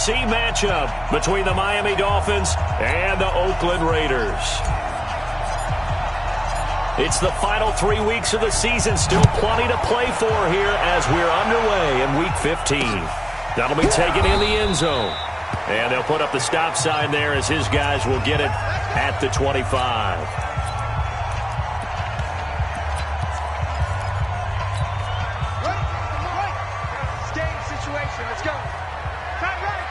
C matchup between the Miami Dolphins and the Oakland Raiders. It's the final 3 weeks of the season. Still plenty to play for here as we're underway in Week 15. That'll be taken in the end zone. And they'll put up the stop sign there as his guys will get it at the 25. Let's go. Tight right.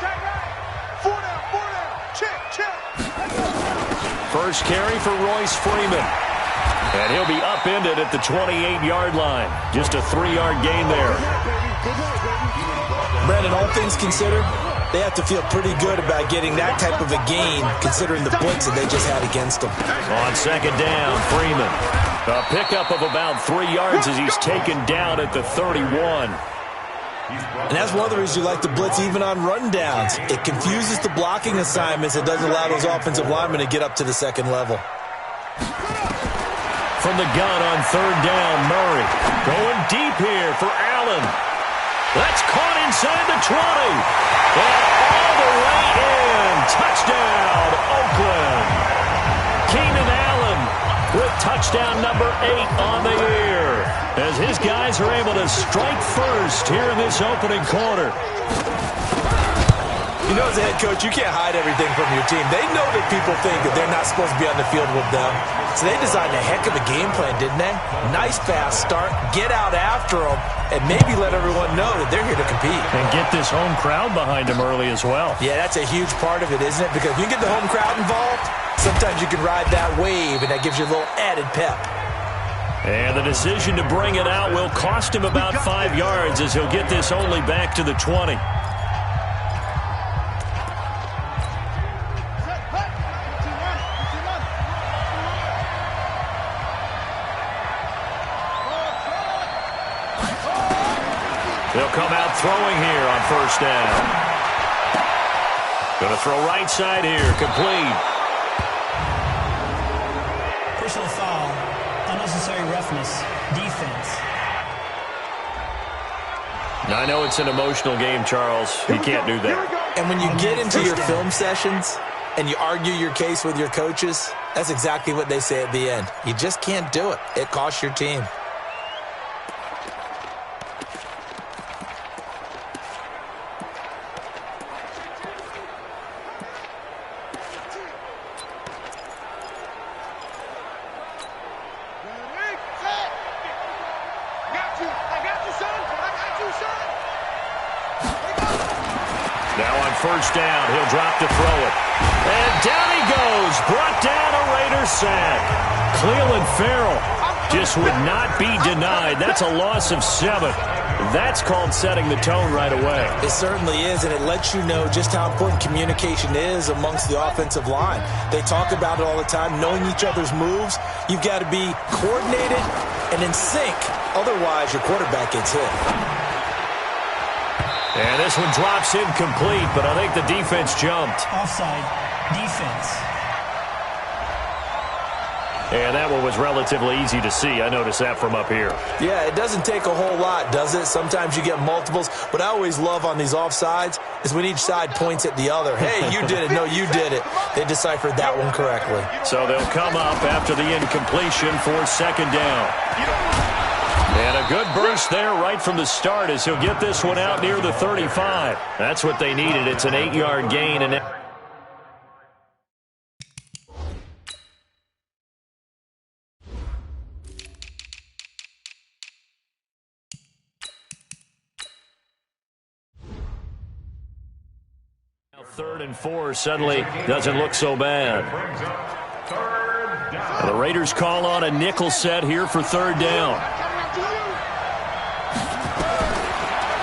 4 down. Check. First carry for Royce Freeman. And he'll be upended at the 28-yard line. Just a 3-yard gain there. Brandon, all things considered, they have to feel pretty good about getting that type of a gain considering the blitz that they just had against them. On second down, Freeman. A pickup of about 3 yards as he's taken down at the 31. And that's one of the reasons you like to blitz even on rundowns. It confuses the blocking assignments. It doesn't allow those offensive linemen to get up to the second level. From the gun on third down, Murray. Going deep here for Allen. That's caught inside the 20. And all the way in. Touchdown, Oakland. Keenan Allen with touchdown number 8 on the year, as his guys are able to strike first here in this opening quarter. You know, as a head coach, you can't hide everything from your team. They know that people think that they're not supposed to be on the field with them. So they designed a heck of a game plan, didn't they? Nice fast start, get out after them, and maybe let everyone know that they're here to compete. And get this home crowd behind them early as well. Yeah, that's a huge part of it, isn't it? Because if you get the home crowd involved, sometimes you can ride that wave, and that gives you a little added pep. And the decision to bring it out will cost him about 5 yards as he'll get this only back to the 20. They'll come out throwing here on first down. Going to throw right side here, complete. Personal foul, unnecessary roughness, defense. Now, I know it's an emotional game, Charles. You can't do that. And when you get into your film sessions and you argue your case with your coaches, that's exactly what they say at the end. You just can't do it. It costs your team. First down, he'll drop to throw it. And down he goes, brought down a Raiders sack. Cleveland Farrell just would not be denied. That's a loss of 7. That's called setting the tone right away. It certainly is, and it lets you know just how important communication is amongst the offensive line. They talk about it all the time, knowing each other's moves. You've got to be coordinated and in sync. Otherwise, your quarterback gets hit. And this one drops incomplete, but I think the defense jumped. Offside, defense. And that one was relatively easy to see. I noticed that from up here. Yeah, it doesn't take a whole lot, does it? Sometimes you get multiples. What I always love on these offsides is when each side points at the other. Hey, you did it. No, you did it. They deciphered that one correctly. So they'll come up after the incompletion for second down. And a good burst there right from the start as he'll get this one out near the 35. That's what they needed. It's an 8-yard gain. And third and 4 suddenly doesn't look so bad. And the Raiders call on a nickel set here for third down.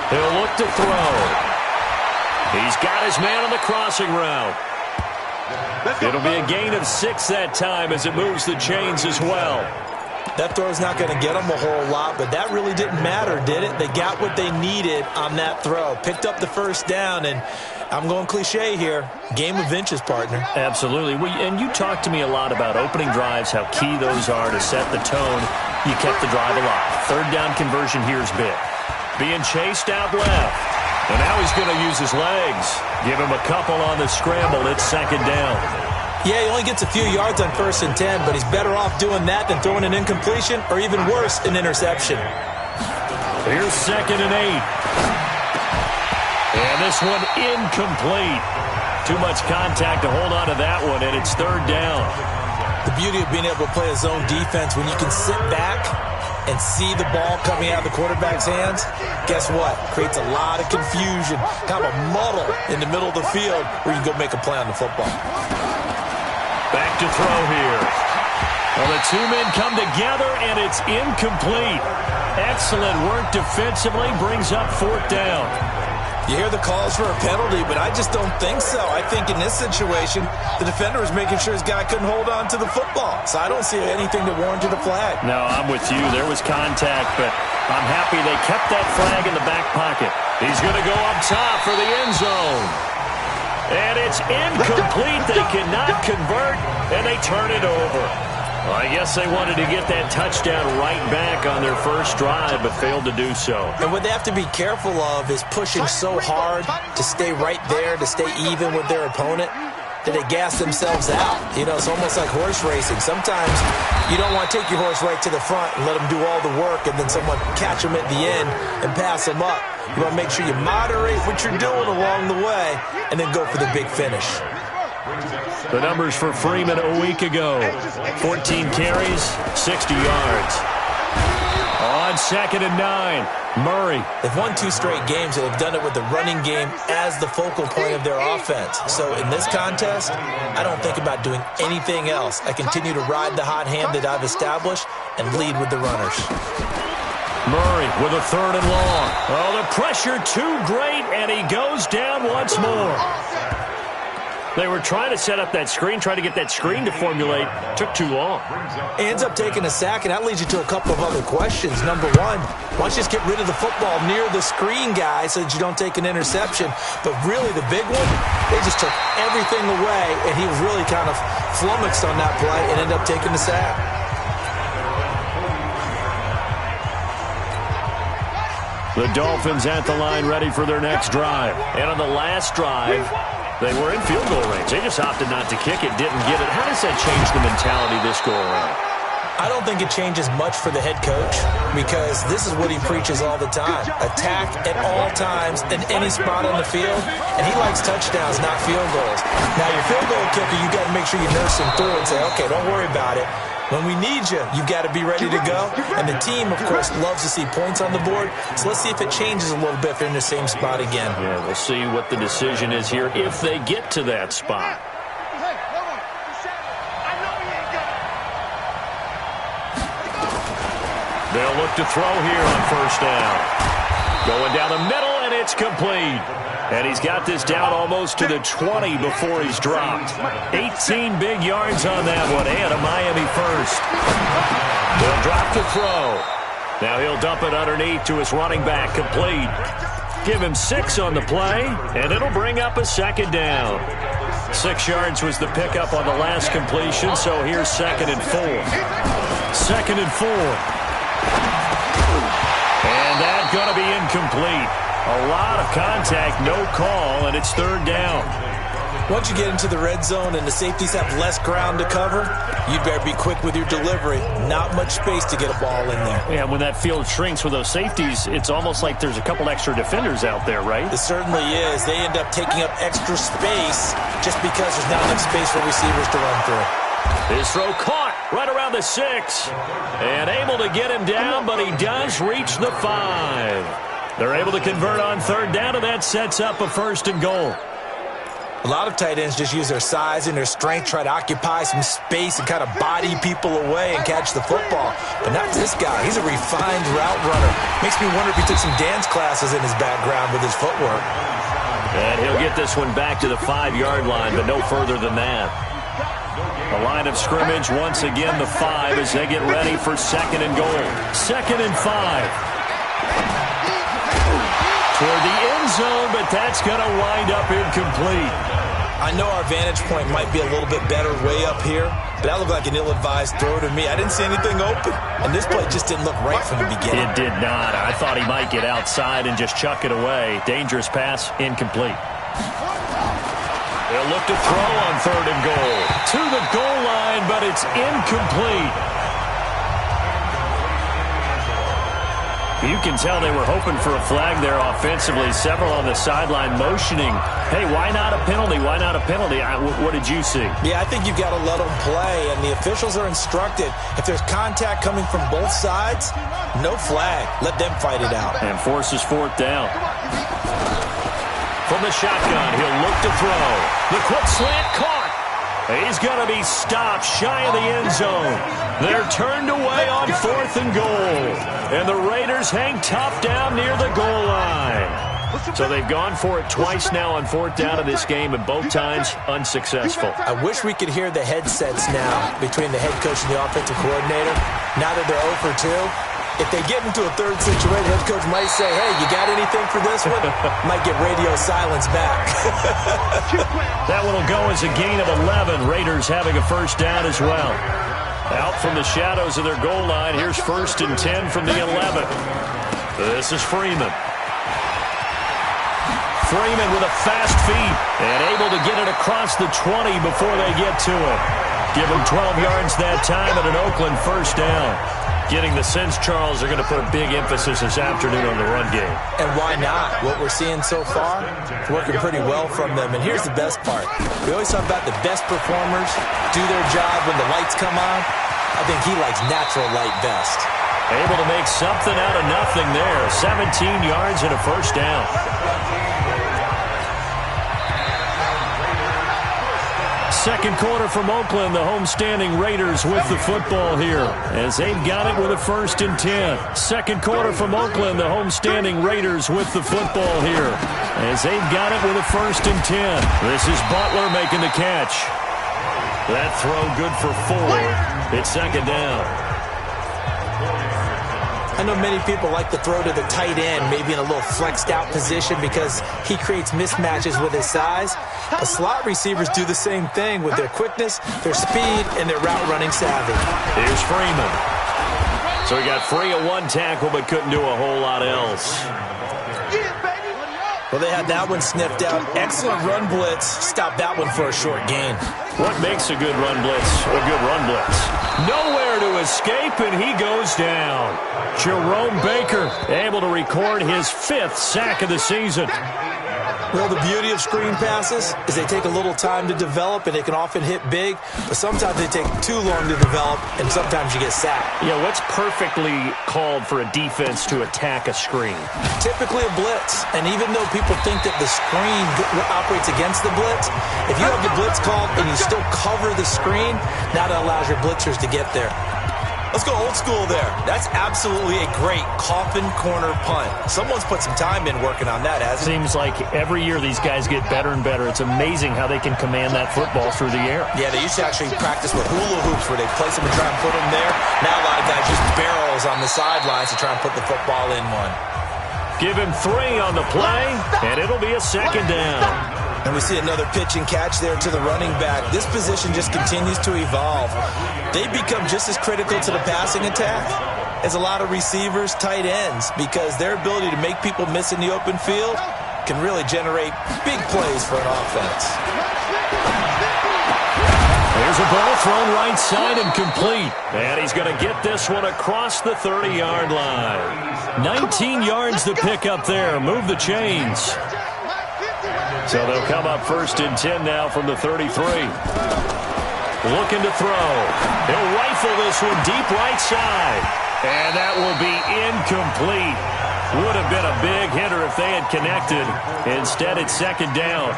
He'll look to throw. He's got his man on the crossing route. It'll be a gain of 6 that time as it moves the chains as well. That throw's not going to get them a whole lot, but that really didn't matter, did it? They got what they needed on that throw. Picked up the first down, and I'm going cliche here. Game of inches, partner. Absolutely. And you talked to me a lot about opening drives, how key those are to set the tone. You kept the drive alive. Third down conversion here is big. Being chased out left. And now he's going to use his legs. Give him a couple on the scramble. It's second down. Yeah, he only gets a few yards on 1st and 10, but he's better off doing that than throwing an incompletion or even worse, an interception. Here's 2nd and 8. And this one incomplete. Too much contact to hold on to that one, and it's 3rd down. The beauty of being able to play a zone defense when you can sit back and see the ball coming out of the quarterback's hands, guess what? Creates a lot of confusion, kind of a muddle in the middle of the field where you can go make a play on the football. Back to throw here. Well, the two men come together, and it's incomplete. Excellent work defensively, brings up 4th down. You hear the calls for a penalty, but I just don't think so. I think in this situation, the defender was making sure his guy couldn't hold on to the football. So I don't see anything that warranted a flag. No, I'm with you. There was contact, but I'm happy they kept that flag in the back pocket. He's going to go up top for the end zone. And it's incomplete. They cannot convert, and they turn it over. Well, I guess they wanted to get that touchdown right back on their first drive, but failed to do so. And what they have to be careful of is pushing so hard to stay right there, to stay even with their opponent, that they gas themselves out. You know, it's almost like horse racing. Sometimes you don't want to take your horse right to the front and let them do all the work, and then someone catch them at the end and pass them up. You want to make sure you moderate what you're doing along the way and then go for the big finish. The numbers for Freeman a week ago. 14 carries, 60 yards. On 2nd and 9, Murray. They've won 2 straight games, and they've done it with the running game as the focal point of their offense. So in this contest, I don't think about doing anything else. I continue to ride the hot hand that I've established and lead with the runners. Murray with a 3rd and long. Oh, the pressure too great, and he goes down once more. They were trying to set up that screen, trying to get that screen to formulate. Took too long. Ends up taking a sack, and that leads you to a couple of other questions. Number one, why don't you just get rid of the football near the screen guy so that you don't take an interception? But really, the big one, they just took everything away, and he was really kind of flummoxed on that play and ended up taking the sack. The Dolphins at the line ready for their next drive. And on the last drive, they were in field goal range. They just opted not to kick it, didn't get it. How does that change the mentality this go around? I don't think it changes much for the head coach because this is what he preaches all the time. Attack at all times in any spot on the field, and he likes touchdowns, not field goals. Now, your field goal kicker, you got to make sure you nurse him through and say, okay, don't worry about it. When we need you, you've got to be ready to go. And the team, of course, loves to see points on the board. So let's see if it changes a little bit if they're in the same spot again. Yeah, we'll see what the decision is here if they get to that spot. They'll look to throw here on 1st down. Going down the middle, and it's complete. And he's got this down almost to the 20 before he's dropped. 18 big yards on that one, and a Miami first. They'll drop to throw. Now he'll dump it underneath to his running back, complete. Give him 6 on the play, and it'll bring up a 2nd down. 6 yards was the pickup on the last completion, so here's 2nd and 4. 2nd and 4. And that's going to be incomplete. A lot of contact, no call, and it's 3rd down. Once you get into the red zone and the safeties have less ground to cover, you'd better be quick with your delivery. Not much space to get a ball in there. Yeah, when that field shrinks with those safeties, it's almost like there's a couple extra defenders out there, right? It certainly is. They end up taking up extra space just because there's not enough space for receivers to run through. His throw caught right around the 6. And able to get him down, but he does reach the 5. They're able to convert on 3rd down, and that sets up a 1st and goal. A lot of tight ends just use their size and their strength, try to occupy some space and kind of body people away and catch the football. But not this guy. He's a refined route runner. Makes me wonder if he took some dance classes in his background with his footwork. And he'll get this one back to the 5-yard line, but no further than that. The line of scrimmage, once again, the 5 as they get ready for 2nd and goal. 2nd and 5. Toward the end zone, but that's going to wind up incomplete. I know our vantage point might be a little bit better way up here, but that looked like an ill-advised throw to me. I didn't see anything open, and this play just didn't look right from the beginning. It did not. I thought he might get outside and just chuck it away. Dangerous pass, incomplete. They'll look to throw on 3rd and goal. To the goal line, but it's incomplete. You can tell they were hoping for a flag there offensively. Several on the sideline motioning, hey, why not a penalty? Why not a penalty? What did you see? Yeah, I think you've got to let them play, and the officials are instructed. If there's contact coming from both sides, no flag. Let them fight it out. And forces 4th down. From the shotgun, he'll look to throw. The quick slant caught. He's going to be stopped shy of the end zone. They're turned away on 4th and goal. And the Raiders hang tough down near the goal line. So they've gone for it twice now on 4th down of this game, and both times unsuccessful. I wish we could hear the headsets now between the head coach and the offensive coordinator. Now that they're 0 for 2, if they get into a third situation, head coach might say, hey, you got anything for this one? Might get radio silence back. That one will go as a gain of 11. Raiders having a 1st down as well. Out from the shadows of their goal line, here's 1st and 10 from the 11. This is Freeman. Freeman with a fast feet and able to get it across the 20 before they get to it. Give him 12 yards that time at an Oakland 1st down. Getting the sense, Charles, they're going to put a big emphasis this afternoon on the run game. And why not? What we're seeing so far, it's working pretty well from them. And here's the best part. We always talk about the best performers do their job when the lights come on. I think he likes natural light best. Able to make something out of nothing there. 17 yards and a 1st down. Second quarter from Oakland, the homestanding Raiders with the football here as they've got it with a 1st and 10. Second quarter from Oakland, the homestanding Raiders with the football here as they've got it with a 1st and 10. This is Butler making the catch. That throw good for 4. It's 2nd down. I know many people like to throw to the tight end, maybe in a little flexed out position because he creates mismatches with his size. But slot receivers do the same thing with their quickness, their speed, and their route running savvy. Here's Freeman. So he got free of 1 tackle but couldn't do a whole lot else. Well, they had that one sniffed out. Excellent run blitz. Stop that one for a short gain. What makes a good run blitz a good run blitz? Nowhere to escape, and he goes down. Jerome Baker able to record his 5th sack of the season. Well, the beauty of screen passes is they take a little time to develop, and they can often hit big, but sometimes they take too long to develop, and sometimes you get sacked. Yeah, what's perfectly called for a defense to attack a screen? Typically a blitz, and even though people think that the screen operates against the blitz, if you have the blitz called and you still cover the screen, now that allows your blitzers to get there. Let's go old school there. That's absolutely a great coffin corner punt. Someone's put some time in working on that, hasn't it? Seems like every year these guys get better and better. It's amazing how they can command that football through the air. Yeah, they used to actually practice with hula hoops where they place them and try and put them there. Now a lot of guys use barrels on the sidelines to try and put the football in one. Give him 3 on the play, and it'll be a 2nd down. And we see another pitch and catch there to the running back. This position just continues to evolve. They become just as critical to the passing attack as a lot of receivers, tight ends, because their ability to make people miss in the open field can really generate big plays for an offense. There's a ball thrown right side and complete. And he's going to get this one across the 30-yard line. 19 yards to pick up there. Move the chains. So they'll come up 1st and 10 now from the 33. Looking to throw. He'll rifle this one deep right side. And that will be incomplete. Would have been a big hitter if they had connected. Instead, it's 2nd down.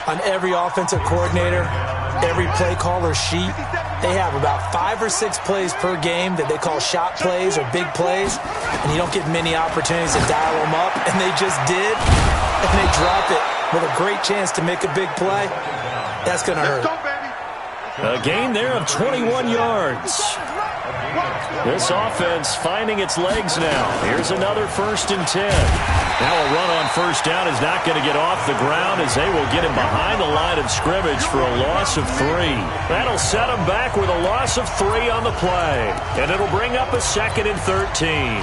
On every offensive coordinator, every play caller sheet, they have about 5 or 6 plays per game that they call shot plays or big plays. And you don't get many opportunities to dial them up. And they just did. And they drop it with a great chance to make a big play. That's going to hurt. A gain there of 21 yards. This offense finding its legs now. Here's another 1st and 10. Now a run on first down is not going to get off the ground as they will get him behind the line of scrimmage for a loss of 3. That'll set him back with a loss of 3 on the play. And it'll bring up a 2nd and 13.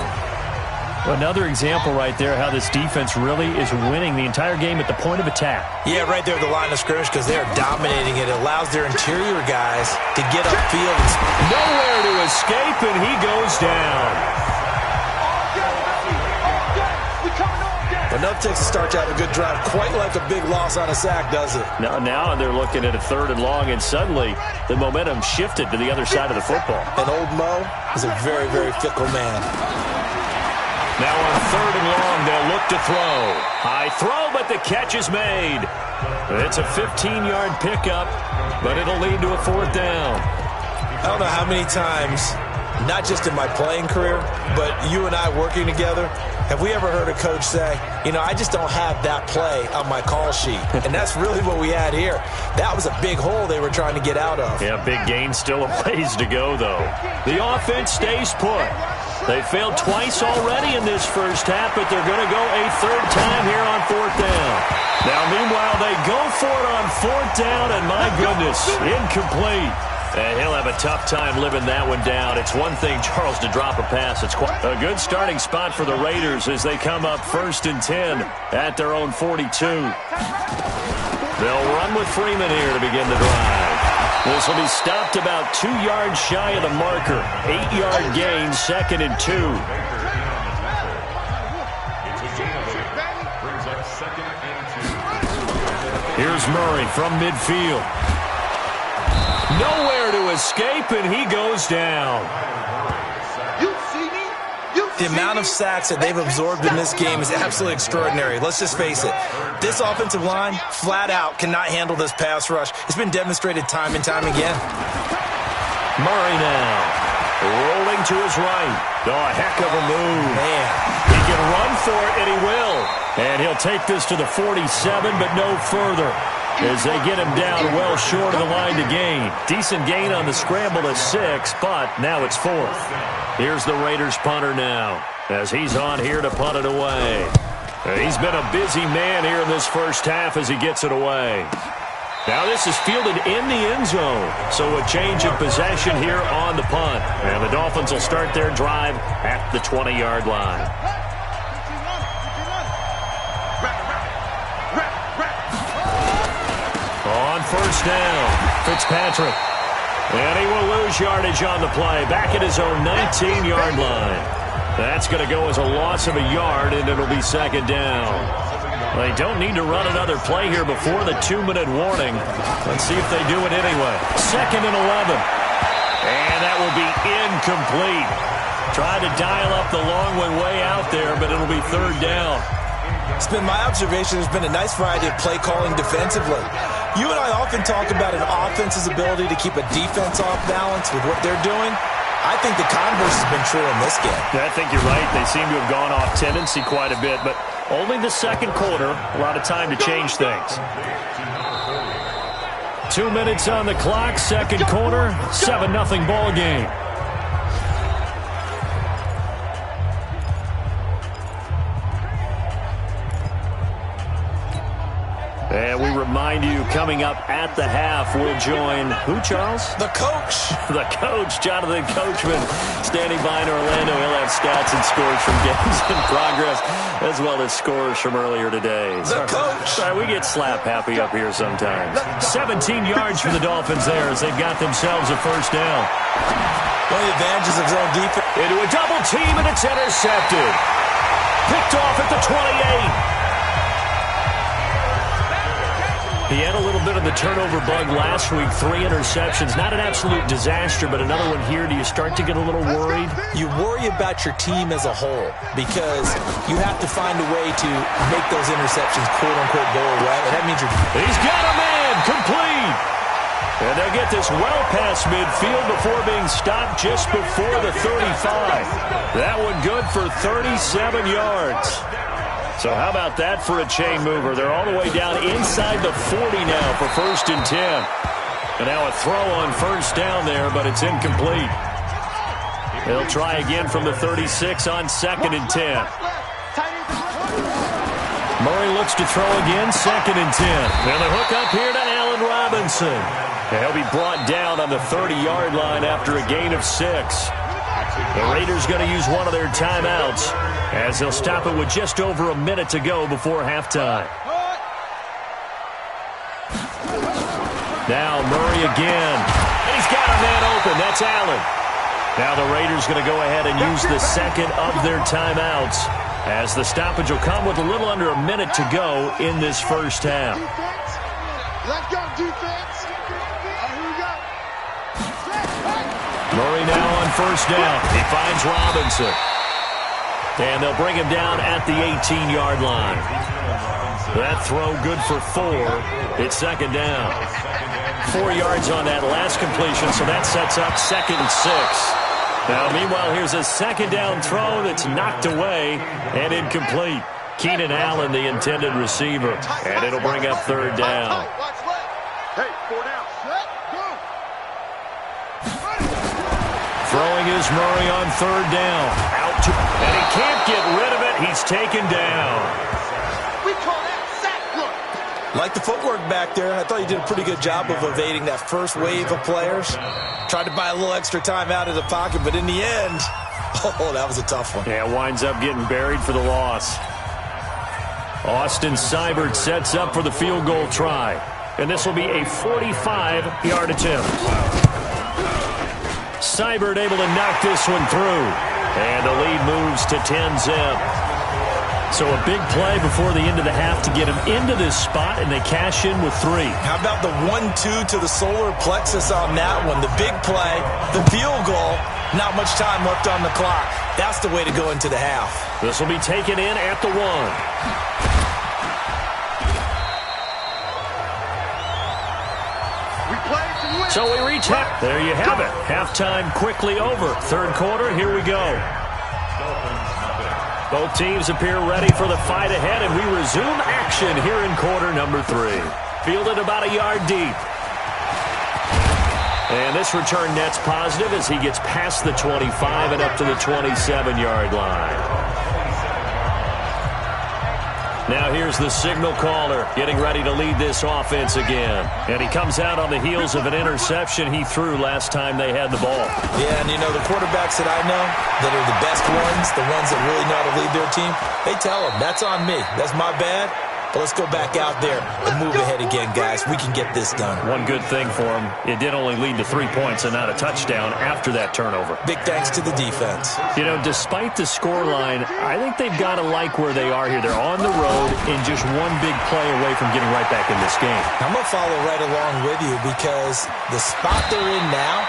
Another example right there how this defense really is winning the entire game at the point of attack. Yeah, right there at the line of scrimmage because they are dominating it. It allows their interior guys to get upfield. Nowhere to escape, and he goes down. Enough takes to start to have a good drive. Quite like a big loss on a sack, does it? Now they're looking at a 3rd and long, and suddenly the momentum shifted to the other side of the football. And old Mo is a very, very fickle man. Now on 3rd and long, they'll look to throw. High throw, but the catch is made. It's a 15-yard pickup, but it'll lead to a 4th down. I don't know how many times, not just in my playing career, but you and I working together, have we ever heard a coach say, you know, I just don't have that play on my call sheet. And that's really what we had here. That was a big hole they were trying to get out of. Yeah, big gain, still a ways to go, though. The offense stays put. They failed twice already in this first half, but they're going to go a 3rd time here on 4th down. Now, meanwhile, they go for it on 4th down, and my goodness, incomplete. And he'll have a tough time living that one down. It's one thing, Charles, to drop a pass. It's quite a good starting spot for the Raiders as they come up 1st and 10 at their own 42. They'll run with Freeman here to begin the drive. This will be stopped about 2 yards shy of the marker. 8-yard gain, 2nd and 2. Here's Murray from midfield. Nowhere to escape, and he goes down. The amount of sacks that they've absorbed in this game is absolutely extraordinary. Let's just face it. This offensive line, flat out, cannot handle this pass rush. It's been demonstrated time and time again. Murray now. Rolling to his right. Oh, a heck of a move. Man. He can run for it, and he will. And he'll take this to the 47, but no further, as they get him down well short of the line to gain. Decent gain on the scramble of 6, but now it's 4th. Here's the Raiders punter now, as he's on here to punt it away. He's been a busy man here in this first half as he gets it away. Now this is fielded in the end zone, so a change of possession here on the punt. And the Dolphins will start their drive at the 20-yard line. On first down, Fitzpatrick. And he will lose yardage on the play, back at his own 19-yard line. That's going to go as a loss of a yard, and it'll be 2nd down. They don't need to run another play here before the 2-minute warning. Let's see if they do it anyway. 2nd and 11. And that will be incomplete. Tried to dial up the long one way out there, but it'll be 3rd down. It's been my observation there's been a nice variety of play calling defensively. You and I often talk about an offense's ability to keep a defense off balance with what they're doing. I think the converse has been true in this game. I think you're right. They seem to have gone off tendency quite a bit, but only the 2nd quarter. A lot of time to change things. 2 minutes on the clock, 2nd quarter, 7-0 ball game. And we remind you, coming up at the half, we'll join who, Charles? The coach. The coach, Jonathan Coachman, standing by in Orlando. He'll have stats and scores from games in progress, as well as scores from earlier today. The coach. Sorry, we get slap happy up here sometimes. 17 yards for the Dolphins there as they've got themselves a 1st down. One of the advantages of zone defense. Into a double team, and it's intercepted. Picked off at the 28. He had a little bit of the turnover bug last week, 3 interceptions. Not an absolute disaster, but another one here. Do you start to get a little worried? You worry about your team as a whole because you have to find a way to make those interceptions, quote-unquote, go away. And that means He's got a man, complete. And they'll get this well past midfield before being stopped just before the 35. That one good for 37 yards. So how about that for a chain mover? They're all the way down inside the 40 now for 1st and 10. And now a throw on 1st down there, but it's incomplete. They'll try again from the 36 on 2nd and 10. Murray looks to throw again, 2nd and 10. And the hook up here to Allen Robinson. And he'll be brought down on the 30-yard line after a gain of 6. The Raiders going to use one of their timeouts as they'll stop it with just over a minute to go before halftime. Now Murray again. And he's got a man open. That's Allen. Now the Raiders going to go ahead and use the second of their timeouts as the stoppage will come with a little under a minute to go in this first half. Let's go, defense. Here we go. Murray now on 1st down. He finds Robinson. And they'll bring him down at the 18-yard line. That throw good for 4. It's 2nd down. 4 yards on that last completion, so that sets up 2nd and 6. Now, meanwhile, here's a 2nd down throw that's knocked away and incomplete. Keenan Allen, the intended receiver, and it'll bring up 3rd down. Hey, 4 down. Set, go. Throwing is Murray on 3rd down. Out to, and he can't get rid of it. He's taken down. We call that sack good. Like the footwork back there, I thought you did a pretty good job of evading that first wave of players. Tried to buy a little extra time out of the pocket, but in the end, oh, that was a tough one. Yeah, winds up getting buried for the loss. Austin Seibert sets up for the field goal try. And this will be a 45-yard attempt. Seibert able to knock this one through. And the lead moves to 10-zip. So a big play before the end of the half to get him into this spot, and they cash in with 3. How about the 1-2 to the solar plexus on that one? The big play, the field goal, not much time left on the clock. That's the way to go into the half. This will be taken in at the 1. So we reach half. There you have it. Halftime quickly over. 3rd quarter, here we go. Both teams appear ready for the fight ahead, and we resume action here in quarter number 3. Fielded about a yard deep. And this return net's positive as he gets past the 25 and up to the 27-yard line. Now here's the signal caller getting ready to lead this offense again. And he comes out on the heels of an interception he threw last time they had the ball. Yeah, and you know, the quarterbacks that I know that are the best ones, the ones that really know how to lead their team, they tell them, that's on me. That's my bad. But let's go back out there and move ahead again, guys. We can get this done. One good thing for him, it did only lead to 3 points and not a touchdown after that turnover. Big thanks to the defense. You know, despite the scoreline, I think they've got to like where they are here. They're on the road and just one big play away from getting right back in this game. I'm going to follow right along with you because the spot they're in now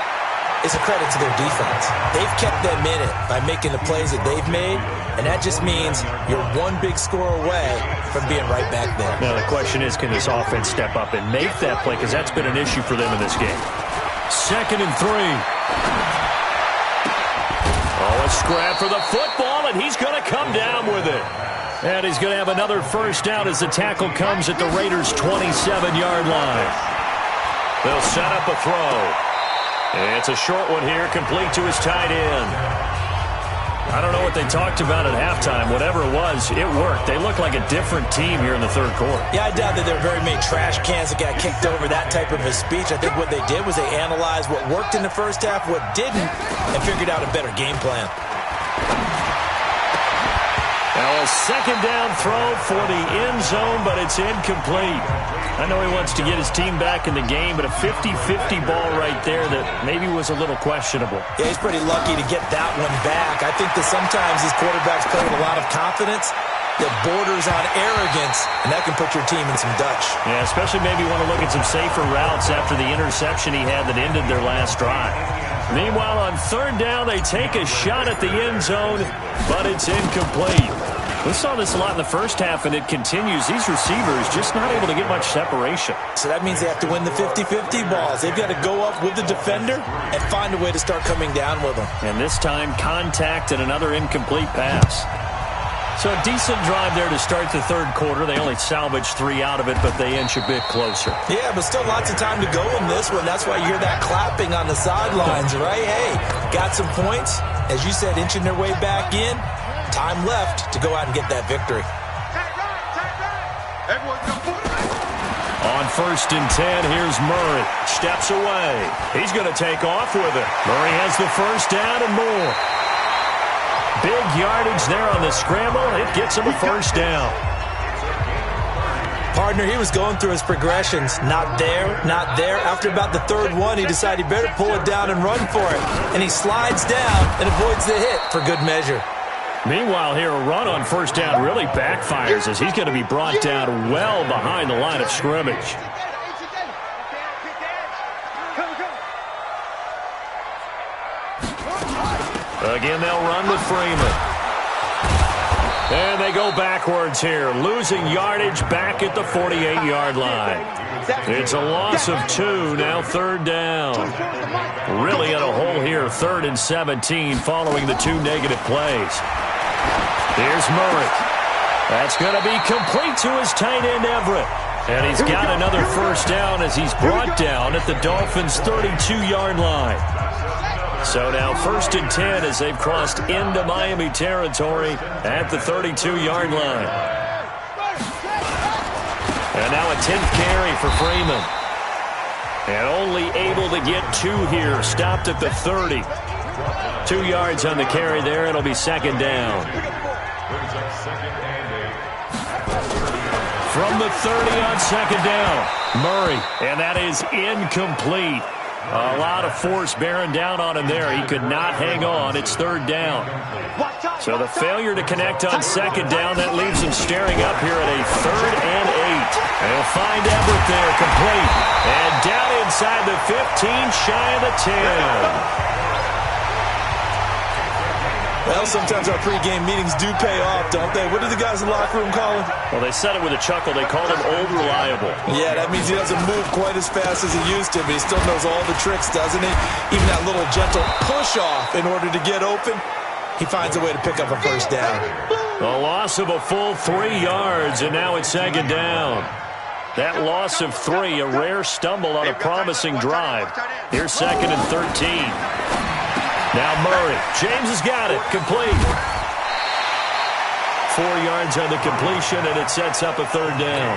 is a credit to their defense. They've kept them in it by making the plays that they've made, and that just means you're one big score away from being right back there. Now the question is, can this offense step up and make that play? Because that's been an issue for them in this game. 2nd and 3. Oh, a scrap for the football, and he's going to come down with it. And he's going to have another 1st down as the tackle comes at the Raiders' 27-yard line. They'll set up a throw. And it's a short one here, complete to his tight end. I don't know what they talked about at halftime. Whatever it was, it worked. They look like a different team here in the 3rd quarter. Yeah, I doubt that there are very many trash cans that got kicked over that type of a speech. I think what they did was they analyzed what worked in the first half, what didn't, and figured out a better game plan. Now a 2nd down throw for the end zone, but it's incomplete. I know he wants to get his team back in the game, but a 50-50 ball right there that maybe was a little questionable. Yeah, he's pretty lucky to get that one back. I think that sometimes these quarterbacks play with a lot of confidence that borders on arrogance, and that can put your team in some Dutch. Yeah, especially maybe want to look at some safer routes after the interception he had that ended their last drive. Meanwhile, on 3rd down, they take a shot at the end zone, but it's incomplete. We saw this a lot in the first half, and it continues. These receivers just not able to get much separation. So that means they have to win the 50-50 balls. They've got to go up with the defender and find a way to start coming down with them. And this time, contact and another incomplete pass. So a decent drive there to start the 3rd quarter. They only salvaged 3 out of it, but they inch a bit closer. Yeah, but still lots of time to go in this one. That's why you hear that clapping on the sidelines, right? Hey, got some points. As you said, inching their way back in. Time left to go out and get that victory. Tight right, tight right. On 1st and 10, here's Murray. Steps away. He's going to take off with it. Murray has the first down and more. Big yardage there on the scramble. It gets him a first down. Partner, he was going through his progressions. Not there, not there. After about the third one, he decided he better pull it down and run for it. And he slides down and avoids the hit for good measure. Meanwhile, here, a run on first down really backfires as he's going to be brought down well behind the line of scrimmage. Again, they'll run with Freeman. And they go backwards here, losing yardage back at the 48-yard line. It's a loss of 2, now 3rd down. Really in a hole here, 3rd and 17 following the 2 negative plays. Here's Murray. That's going to be complete to his tight end, Everett. And he's got another first down as he's brought down at the Dolphins' 32-yard line. So now 1st and 10 as they've crossed into Miami territory at the 32-yard line. And now a 10th carry for Freeman. And only able to get 2 here, stopped at the 30. 2 yards on the carry there. It'll be 2nd down. From the 30 on 2nd down, Murray. And that is incomplete. A lot of force bearing down on him there. He could not hang on. It's 3rd down. So the failure to connect on 2nd down, that leaves him staring up here at a 3rd and 8. They'll find Everett there, complete. And down inside the 15, shy of the 10. Well, sometimes our pregame meetings do pay off, don't they? What do the guys in the locker room call him? Well, they said it with a chuckle. They called him Old Reliable. Yeah, that means he doesn't move quite as fast as he used to, but he still knows all the tricks, doesn't he? Even that little gentle push-off in order to get open, he finds a way to pick up a first down. A loss of a full 3 yards, and now it's 2nd down. That loss of 3, a rare stumble on a promising drive. Here's 2nd and 13. Now Murray. James has got it. Complete. 4 yards on the completion, and it sets up a 3rd down.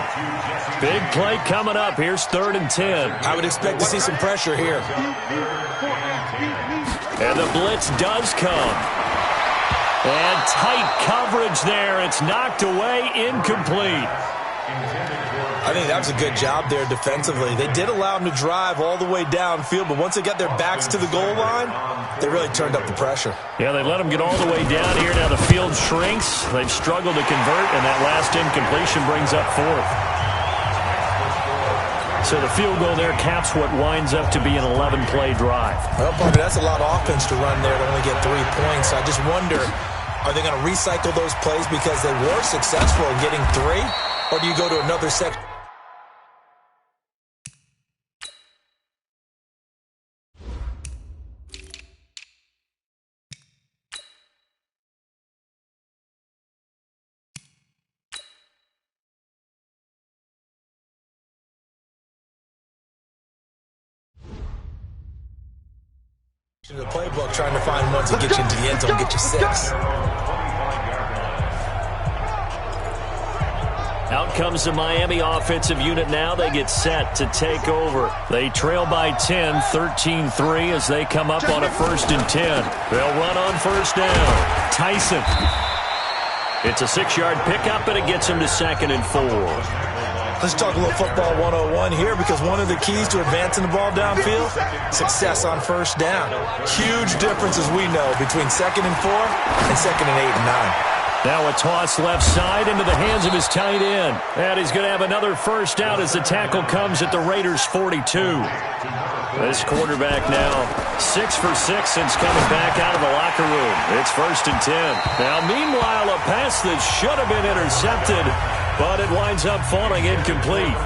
Big play coming up. Here's 3rd and 10. I would expect to see some pressure here. And the blitz does come. And tight coverage there. It's knocked away, incomplete. I think that was a good job there defensively. They did allow him to drive all the way downfield, but once they got their backs to the goal line, they really turned up the pressure. Yeah, they let him get all the way down here. Now the field shrinks. They've struggled to convert, and that last incompletion brings up 4th. So the field goal there caps what winds up to be an 11-play drive. Well, partner, that's a lot of offense to run there to only get 3 points. I just wonder, are they going to recycle those plays because they were successful in getting 3? Or do you go to another section? To the playbook, trying to find ones that get you into the end zone, get you 6. Out comes the Miami offensive unit now. They get set to take over. They trail by 10, 13-3 as they come up on a 1st and 10. They'll run on 1st down. Tyson. It's a 6-yard pickup, and it gets him to 2nd and 4. Let's talk a little football 101 here, because one of the keys to advancing the ball downfield, success on 1st down. Huge difference, as we know, between 2nd and 4 and 2nd and 8 and 9. Now a toss left side into the hands of his tight end. And he's going to have another first down as the tackle comes at the Raiders' 42. This quarterback now 6 for 6 since coming back out of the locker room. It's 1st and 10. Now, meanwhile, a pass that should have been intercepted, but it winds up falling incomplete.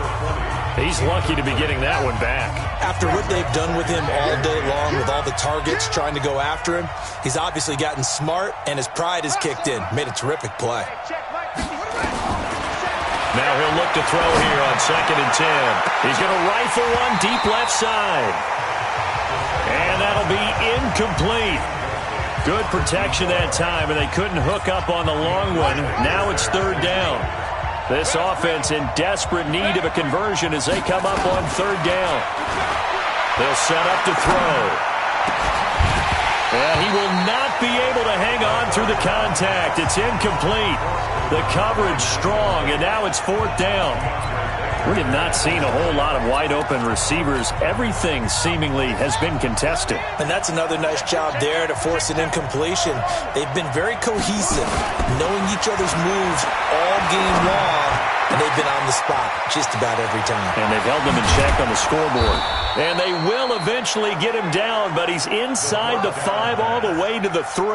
He's lucky to be getting that one back. After what they've done with him all day long, with all the targets trying to go after him, he's obviously gotten smart, and his pride has kicked in. Made a terrific play. Now he'll look to throw here on 2nd and 10. He's going to rifle one deep left side. And that'll be incomplete. Good protection that time, and they couldn't hook up on the long one. Now it's 3rd down. This offense in desperate need of a conversion as they come up on third down. They'll set up to throw. And he will not be able to hang on through the contact. It's incomplete. The coverage strong, and now it's fourth down. We have not seen a whole lot of wide-open receivers. Everything seemingly has been contested. And that's another nice job there to force an incompletion. They've been very cohesive, knowing each other's moves all game long, and they've been on the spot just about every time. And they've held them in check on the scoreboard. And they will eventually get him down, but he's inside the 5 all the way to the 3.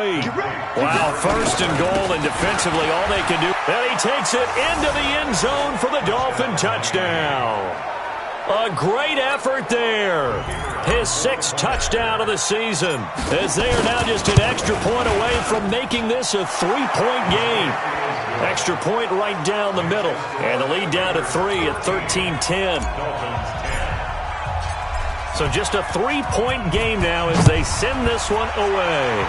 Wow, first and goal, and defensively all they can do. And he takes it into the end zone for the Dolphin touchdown. A great effort there. His 6th touchdown of the season, as they are now just an extra point away from making this a 3-point game. Extra point right down the middle, and the lead down to 3 at 13-10. So just a 3-point game now as they send this one away.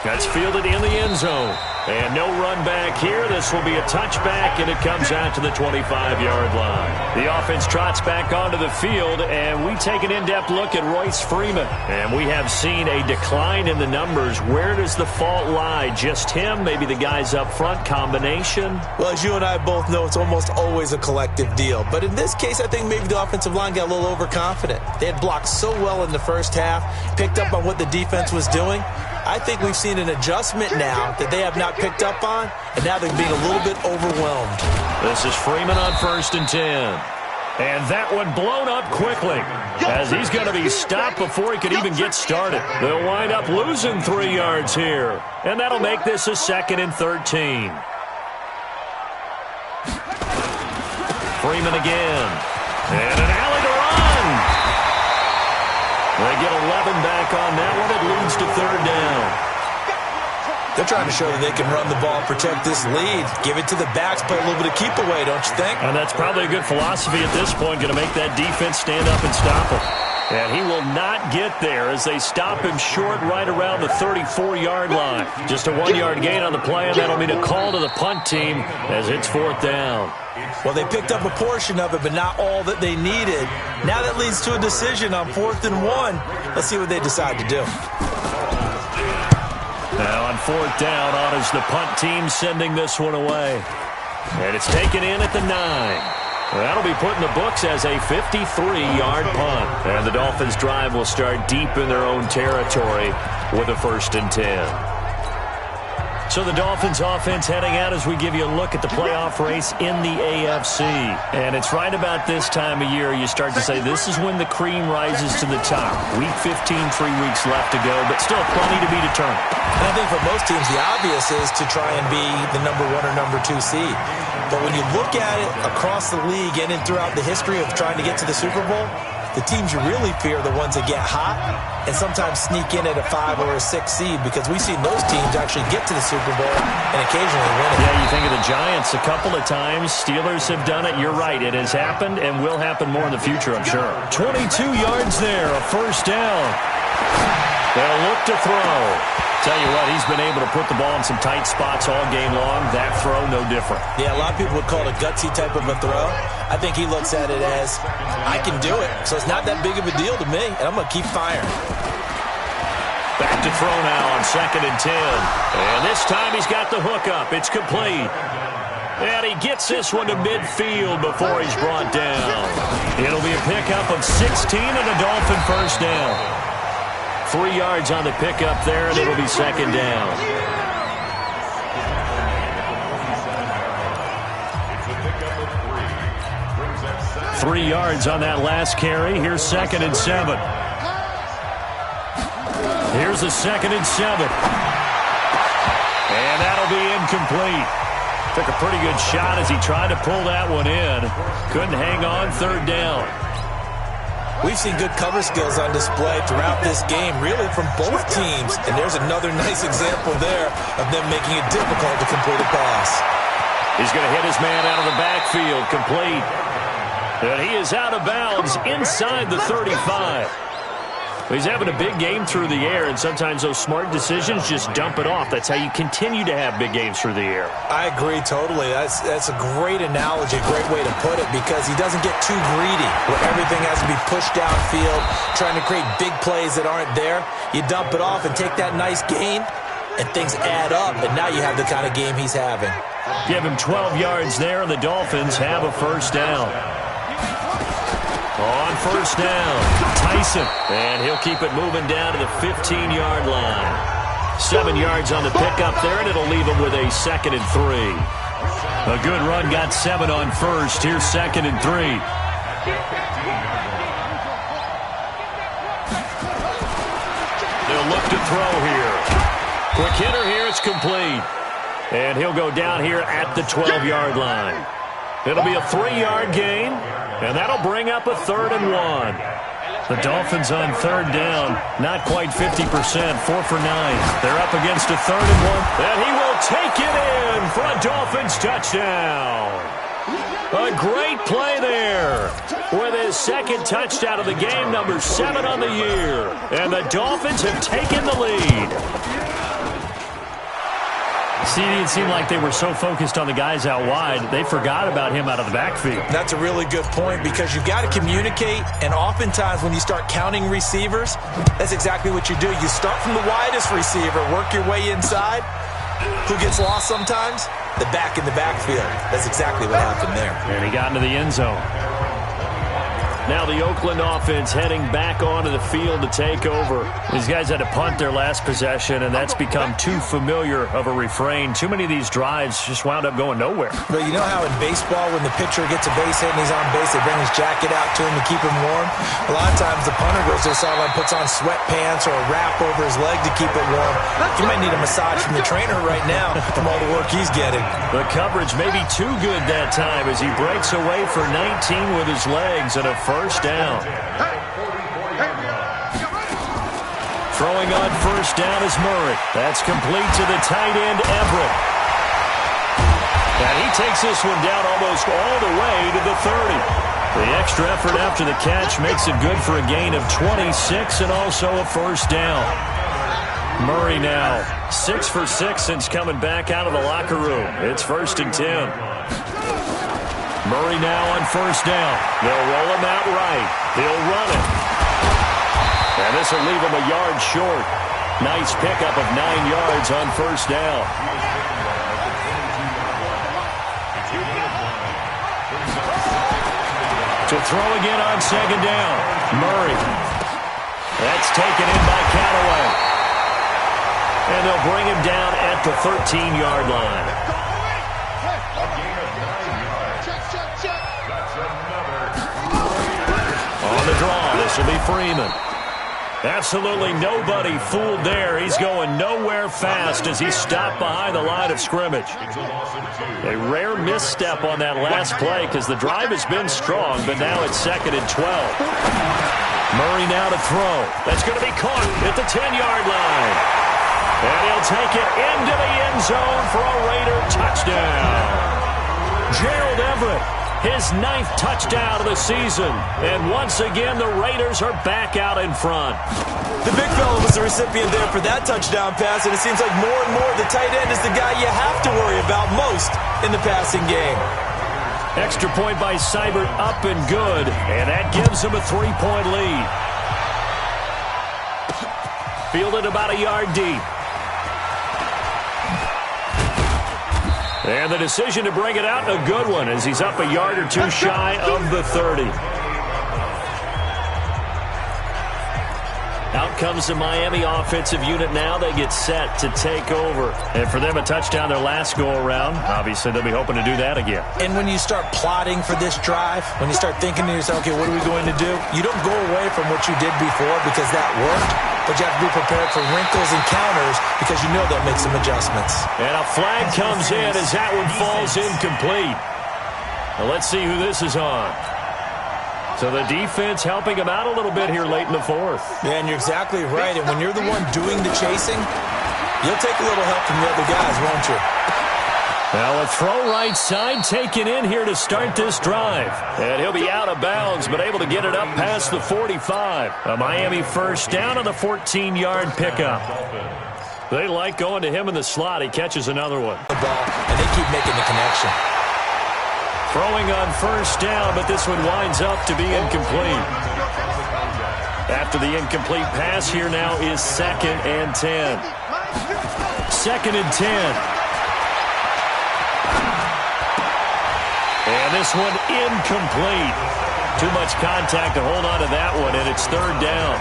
That's fielded in the end zone. And no run back here. This will be a touchback, and it comes out to the 25-yard line. The offense trots back onto the field, and we take an in-depth look at Royce Freeman. And we have seen a decline in the numbers. Where does the fault lie? Just him? Maybe the guys up front? Combination? Well, as you and I both know, it's almost always a collective deal. But in this case, I think maybe the offensive line got a little overconfident. They had blocked so well in the first half, picked up on what the defense was doing. I think we've seen an adjustment now that they have not picked up on, and now they're being a little bit overwhelmed. This is Freeman on 1st and 10. And that one blown up quickly, as he's going to be stopped before he could even get started. They'll wind up losing 3 yards here, and that'll make this a 2nd and 13. Freeman again. And an alley to run. They get 11 back on that one. It leads to 3rd down. They're trying to show that they can run the ball and protect this lead. Give it to the backs, play a little bit of keep away, don't you think? And that's probably a good philosophy at this point, going to make that defense stand up and stop him. And he will not get there as they stop him short right around the 34-yard line. Just a 1-yard gain on the play, and that'll mean a call to the punt team as it's 4th down. Well, they picked up a portion of it, but not all that they needed. Now that leads to a decision on 4th and 1. Let's see what they decide to do. Now on 4th down, on is the punt team sending this one away. And it's taken in at the 9. That'll be put in the books as a 53-yard punt. And the Dolphins' drive will start deep in their own territory with a 1st and 10. So the Dolphins offense heading out as we give you a look at the playoff race in the AFC. And it's right about this time of year you start to say this is when the cream rises to the top. Week 15, 3 weeks left to go, but still plenty to be determined. And I think for most teams, the obvious is to try and be the number 1 or number 2 seed. But when you look at it across the league and throughout the history of trying to get to the Super Bowl, the teams you really fear are the ones that get hot and sometimes sneak in at a 5 or a 6 seed, because we've seen those teams actually get to the Super Bowl and occasionally win it. Yeah, you think of the Giants a couple of times. Steelers have done it. You're right. It has happened and will happen more in the future, I'm sure. 22 yards there, a 1st down. They'll look to throw. Tell you what, he's been able to put the ball in some tight spots all game long. That throw, no different. Yeah, a lot of people would call it a gutsy type of a throw. I think he looks at it as, I can do it, so it's not that big of a deal to me, and I'm going to keep firing. Back to throw now on 2nd and 10. And this time he's got the hook up. It's complete. And he gets this one to midfield before he's brought down. It'll be a pickup of 16 and a Dolphin 1st down. 3 yards on the pickup there, and it'll be 2nd down. Three yards on that last carry. Here's 2nd and 7. Here's a 2nd and 7. And that'll be incomplete. Took a pretty good shot as he tried to pull that one in. Couldn't hang on. 3rd down. We've seen good cover skills on display throughout this game, really from both teams. And there's another nice example there of them making it difficult to complete a pass. He's going to hit his man out of the backfield. Complete. And he is out of bounds inside the 35. He's having a big game through the air, and sometimes those smart decisions just dump it off. That's how you continue to have big games through the air. I agree totally. That's a great analogy, a great way to put it, because he doesn't get too greedy where everything has to be pushed downfield, trying to create big plays that aren't there. You dump it off and take that nice gain, and things add up, and now you have the kind of game he's having. Give him 12 yards there, and the Dolphins have a first down. On first down, Tyson, and he'll keep it moving down to the 15-yard line. 7 yards on the pickup there, and it'll leave him with a 2nd and 3. A good run got 7 on first. Here's 2nd and 3. They'll look to throw here. Quick hitter here, it's complete. And he'll go down here at the 12-yard line. It'll be a 3-yard gain, and that'll bring up a 3rd and 1. The Dolphins on 3rd down, not quite 50%, 4 for 9. They're up against a 3rd and 1, and he will take it in for a Dolphins touchdown. A great play there with his 2nd touchdown of the game, number 7 on the year. And the Dolphins have taken the lead. See, it seemed like they were so focused on the guys out wide, they forgot about him out of the backfield. That's a really good point, because you've got to communicate, and oftentimes when you start counting receivers, that's exactly what you do. You start from the widest receiver, work your way inside. Who gets lost sometimes? The back in the backfield. That's exactly what happened there. And he got into the end zone. Now the Oakland offense heading back onto the field to take over. These guys had to punt their last possession, and that's become too familiar of a refrain. Too many of these drives just wound up going nowhere. But you know how in baseball, when the pitcher gets a base hit and he's on base, they bring his jacket out to him to keep him warm? A lot of times the punter goes to the sideline, puts on sweatpants or a wrap over his leg to keep it warm. He might need a massage from the trainer right now from all the work he's getting. The coverage may be too good that time as he breaks away for 19 with his legs and a first down. Throwing on first down is Murray. That's complete to the tight end, Everett. And he takes this one down almost all the way to the 30. The extra effort after the catch makes it good for a gain of 26 and also a first down. Murray now 6 for 6 since coming back out of the locker room. It's 1st and 10. Murray now on first down. They'll roll him out right. He'll run it. And this will leave him a yard short. Nice pickup of 9 yards on first down. To throw again on 2nd down. Murray. That's taken in by Callaway. And they'll bring him down at the 13-yard line. On the draw, this will be Freeman. Absolutely nobody fooled there. He's going nowhere fast as he stopped behind the line of scrimmage. A rare misstep on that last play because the drive has been strong, but now it's 2nd and 12. Murray now to throw. That's going to be caught at the 10-yard line. And he'll take it into the end zone for a Raider touchdown. Gerald Everett, his 9th touchdown of the season. And once again, the Raiders are back out in front. The big fella was the recipient there for that touchdown pass, and it seems like more and more the tight end is the guy you have to worry about most in the passing game. Extra point by Seibert, up and good, and that gives him a 3-point lead. Fielded about a yard deep. And the decision to bring it out, a good one, as he's up a yard or two shy of the 30. Out comes the Miami offensive unit now. They get set to take over. And for them, a touchdown their last go-around. Obviously, they'll be hoping to do that again. And when you start plotting for this drive, when you start thinking to yourself, okay, what are we going to do? You don't go away from what you did before because that worked, but you have to be prepared for wrinkles and counters because you know they'll make some adjustments. And a flag comes in as that one falls incomplete. Well, let's see who this is on. So the defense helping him out a little bit here late in the 4th. Yeah, and you're exactly right. And when you're the one doing the chasing, you'll take a little help from the other guys, won't you? Well, a throw right side taken in here to start this drive. And he'll be out of bounds, but able to get it up past the 45. A Miami first down on the 14-yard pickup. They like going to him in the slot. He catches another one. The ball, and they keep making the connection. Throwing on first down, but this one winds up to be incomplete. After the incomplete pass, here now is 2nd and 10. 2nd and 10. And this one incomplete. Too much contact to hold on to that one, and it's 3rd down.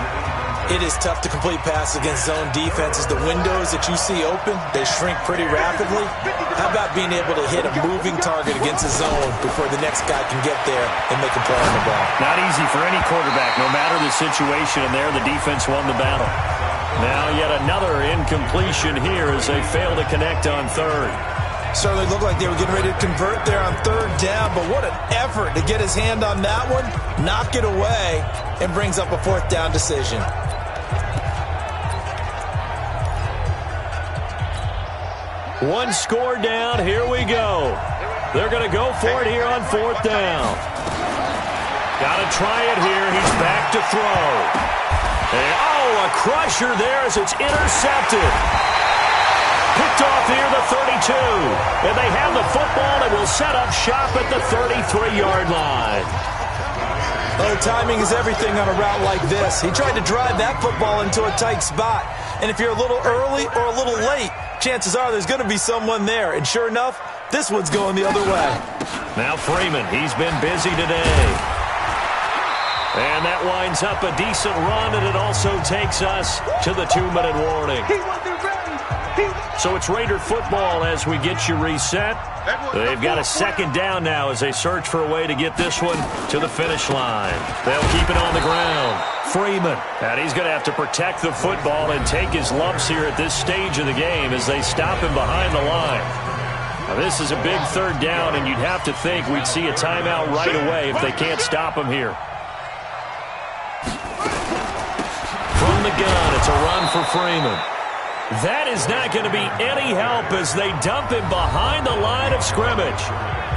It is tough to complete passes against zone defenses. The windows that you see open, they shrink pretty rapidly. How about being able to hit a moving target against a zone before the next guy can get there and make a play on the ball? Not easy for any quarterback, no matter the situation, and there the defense won the battle. Now yet another incompletion here as they fail to connect on 3rd. Certainly looked like they were getting ready to convert there on 3rd down, but what an effort to get his hand on that one, knock it away, and brings up a 4th down decision. One score down. Here we go. They're going to go for it here on 4th down. Got to try it here. He's back to throw. And, a crusher there as it's intercepted. Picked off here the 32. And they have the football and will set up shop at the 33-yard line. Oh, timing is everything on a route like this. He tried to drive that football into a tight spot. And if you're a little early or a little late, chances are there's going to be someone there. And sure enough, this one's going the other way. Now Freeman, he's been busy today. And that winds up a decent run, and it also takes us to the 2-minute warning. So it's Raider football as we get you reset. They've got a 2nd down now as they search for a way to get this one to the finish line. They'll keep it on the ground. Freeman, and he's going to have to protect the football and take his lumps here at this stage of the game as they stop him behind the line. Now, this is a big 3rd down, and you'd have to think we'd see a timeout right away if they can't stop him here. From the gun, it's a run for Freeman. That is not going to be any help as they dump him behind the line of scrimmage.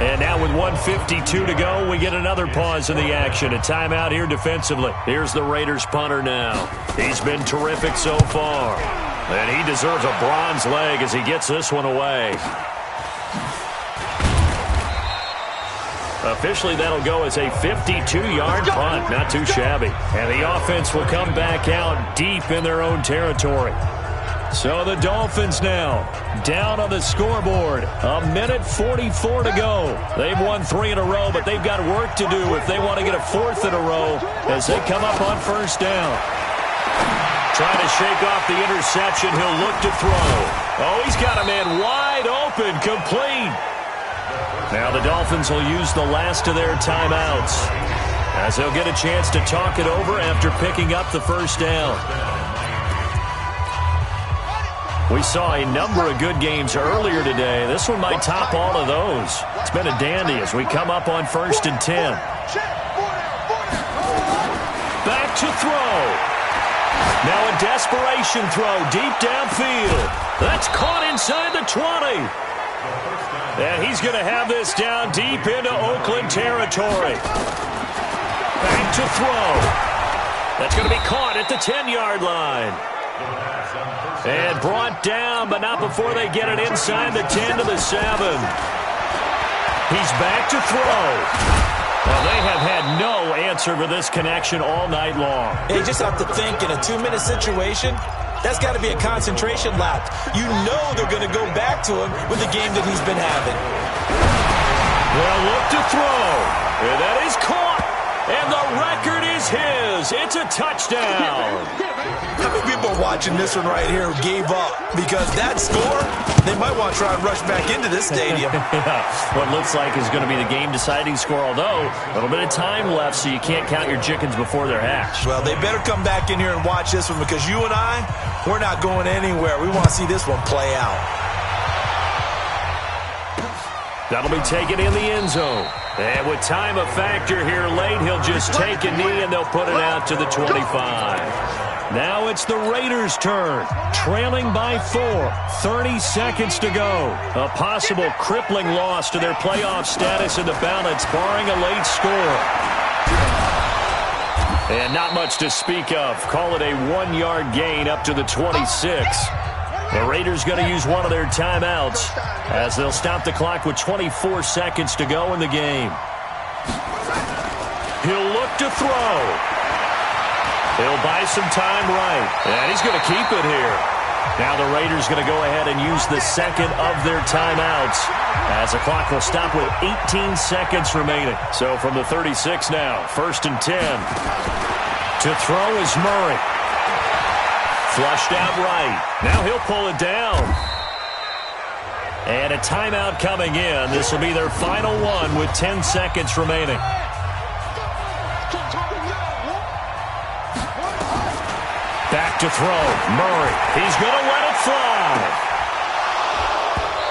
And now with 1:52 to go, we get another pause in the action. A timeout here defensively. Here's the Raiders punter now. He's been terrific so far. And he deserves a bronze leg as he gets this one away. Officially, that'll go as a 52-yard punt. Not too shabby. And the offense will come back out deep in their own territory. So the Dolphins now down on the scoreboard. 1:44 to go. They've won 3 in a row, but they've got work to do if they want to get a 4th in a row as they come up on 1st down. Trying to shake off the interception. He'll look to throw. Oh, he's got a man wide open, complete. Now the Dolphins will use the last of their timeouts as they'll get a chance to talk it over after picking up the 1st down. We saw a number of good games earlier today. This one might top all of those. It's been a dandy as we come up on 1st and 10. Back to throw. Now a desperation throw deep downfield. That's caught inside the 20. And he's going to have this down deep into Oakland territory. Back to throw. That's going to be caught at the 10-yard line. And brought down, but not before they get it inside the 10 to the 7. He's back to throw. Well, they have had no answer for this connection all night long. You just have to think in a 2-minute situation, that's got to be a concentration lapse. You know they're going to go back to him with the game that he's been having. Well, look to throw. And that is caught. And the record is his. It's a touchdown. How many people watching this one right here gave up? Because that score, they might want to try and rush back into this stadium. Yeah, what looks like is going to be the game-deciding score, although a little bit of time left, so you can't count your chickens before they're hatched. Well, they better come back in here and watch this one because you and I, we're not going anywhere. We want to see this one play out. That'll be taken in the end zone. And with time a factor here late, he'll just take a knee and they'll put it out to the 25. Now it's the Raiders' turn, trailing by 4, 30 seconds to go. A possible crippling loss to their playoff status in the balance, barring a late score. And not much to speak of. Call it a 1-yard gain up to the 26. The Raiders going to use one of their timeouts as they'll stop the clock with 24 seconds to go in the game. He'll look to throw. He'll buy some time right. And he's going to keep it here. Now the Raiders going to go ahead and use the second of their timeouts as the clock will stop with 18 seconds remaining. So from the 36 now, 1st and 10. To throw is Murray. Flushed out right. Now he'll pull it down. And a timeout coming in. This will be their final one with 10 seconds remaining. Back to throw. Murray. He's going to let it fly.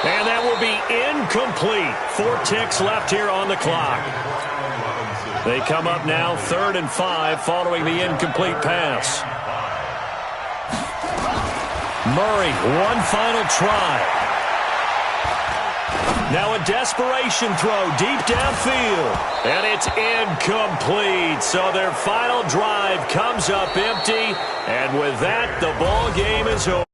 And that will be incomplete. 4 ticks left here on the clock. They come up now 3rd and 5 following the incomplete pass. Murray, one final try. Now a desperation throw deep downfield. And it's incomplete. So their final drive comes up empty. And with that, the ball game is over.